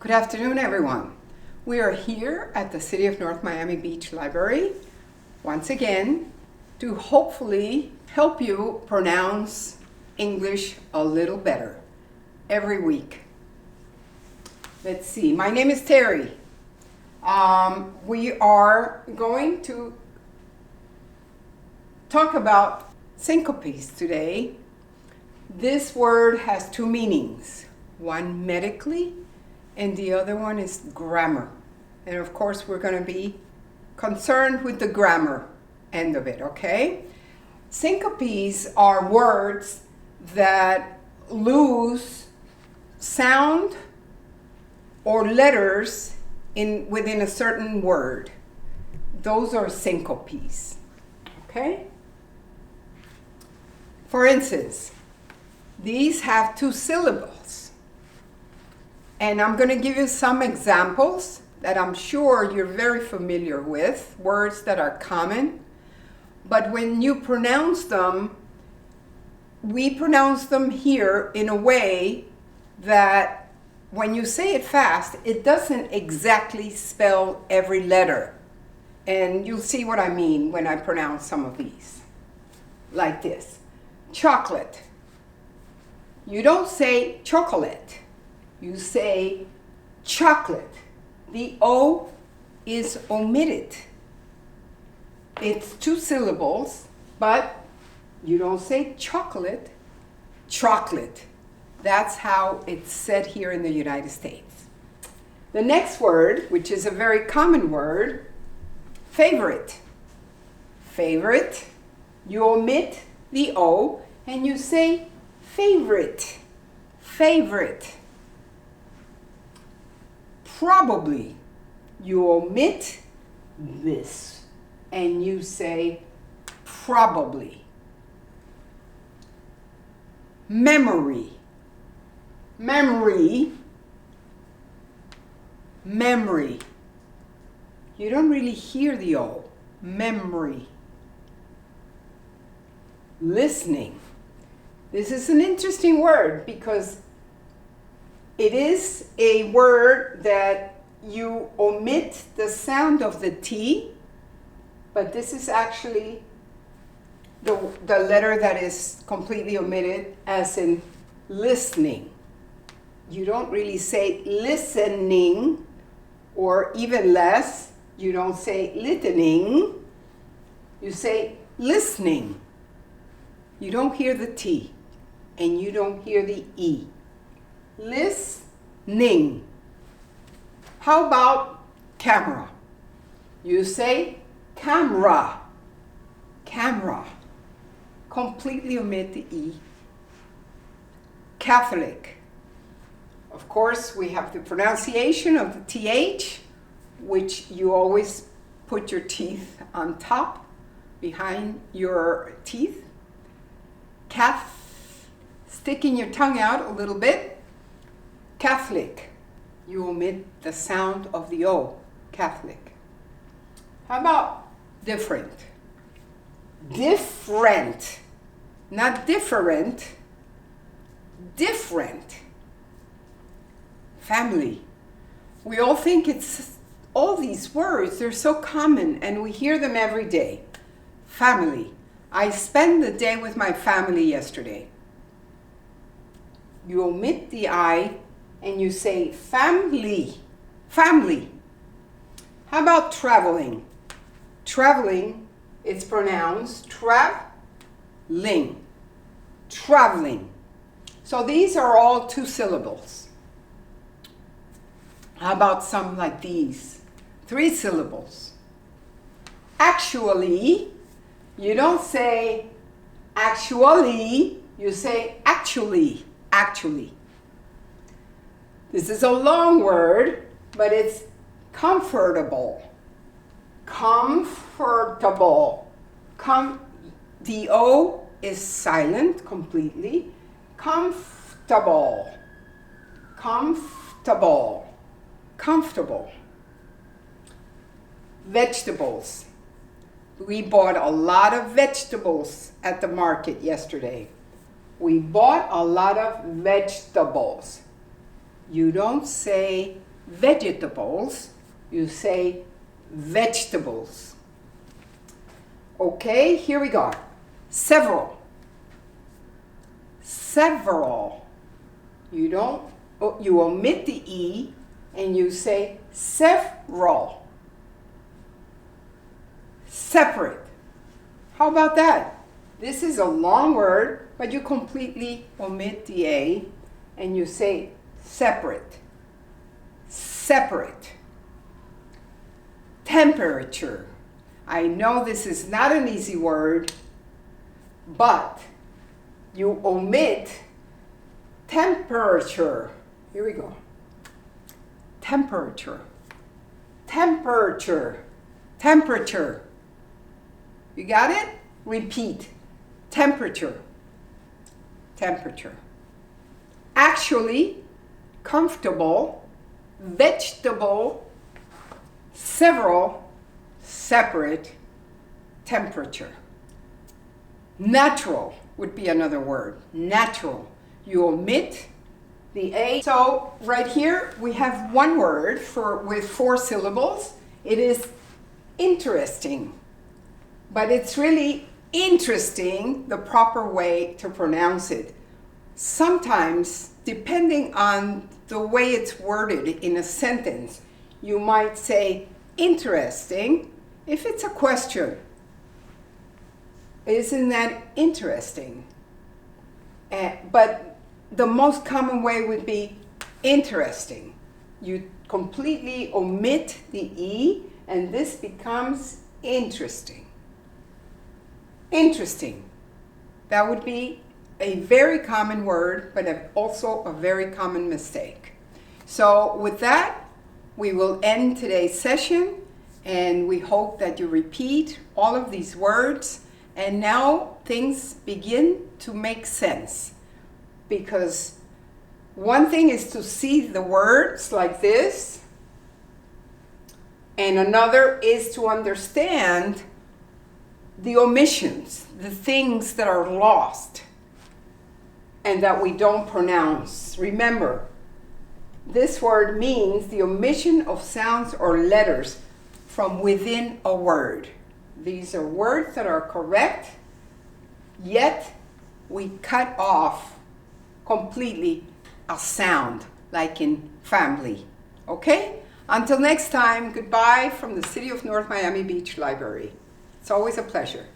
Good afternoon, everyone. We are here at the City of North Miami Beach Library once again to hopefully help you pronounce English a little better every week. Let's see, my name is Terry. We are going to talk about syncopies today. This word has two meanings, one medically and the other one is grammar. And of course, we're going to be concerned with the grammar end of it, okay? Syncopies are words that lose sound or letters within a certain word. Those are syncopies, okay? For instance, these have two syllables. And I'm going to give you some examples that I'm sure you're very familiar with, words that are common. But when you pronounce them, we pronounce them here in a way that when you say it fast, it doesn't exactly spell every letter. And you'll see what I mean when I pronounce some of these. Like this. Chocolate. You don't say chocolate. You say chocolate. The O is omitted. It's two syllables, but you don't say chocolate, chocolate. That's how it's said here in the United States. The next word, which is a very common word, favorite. Favorite. You omit the O and you say favorite. Favorite. Probably, you omit this and you say probably. Memory. Memory. Memory. You don't really hear the O. Memory. Listening. This is an interesting word because it is a word that you omit the sound of the T, but this is actually the letter that is completely omitted, as in listening. You don't really say listening, or even less, you don't say listening, you say listening. You don't hear the T, and you don't hear the E. Listening. How about camera? You say camera. Camera. Completely omit the E. Catholic. Of course, we have the pronunciation of the TH, which you always put your teeth on top, behind your teeth. Sticking your tongue out a little bit. Catholic. You omit the sound of the O. Catholic. How about different? Different. Not different. Different. Family. We all think it's all these words, they're so common and we hear them every day. Family. I spent the day with my family yesterday. You omit the I and you say family. Family. How about traveling? Traveling, it's pronounced traveling. Traveling. So these are all two syllables. How about some like these? 3 syllables. Actually, you don't say actually, you say actually. Actually. This is a long word, but it's comfortable. Comfortable. The O is silent completely. Comfortable. Comfortable. Comfortable. Vegetables. We bought a lot of vegetables at the market yesterday. We bought a lot of vegetables. You don't say vegetables, you say vegetables. Okay, here we go. Several. Several. You omit the E and you say several. Separate. How about that? This is a long word, but you completely omit the A and you say separate. Separate. Temperature. I know this is not an easy word, but you omit temperature. Here we go. Temperature. Temperature. Temperature. You got it? Repeat. Temperature. Temperature. Actually, comfortable, vegetable, several, separate, temperature. Natural would be another word. Natural. You omit the A. So right here we have one word with 4 syllables. It is interesting. But it's really interesting, the proper way to pronounce it. Sometimes, depending on the way it's worded in a sentence, you might say interesting if it's a question. Isn't that interesting? But the most common way would be interesting. You completely omit the E and this becomes interesting. Interesting. That would be a very common word, but also a very common mistake. So with that, we will end today's session, and we hope that you repeat all of these words, and now things begin to make sense. Because one thing is to see the words like this, and another is to understand the omissions, the things that are lost and that we don't pronounce. Remember, this word means the omission of sounds or letters from within a word. These are words that are correct, yet we cut off completely a sound, like in family. Okay? Until next time, goodbye from the City of North Miami Beach Library. It's always a pleasure.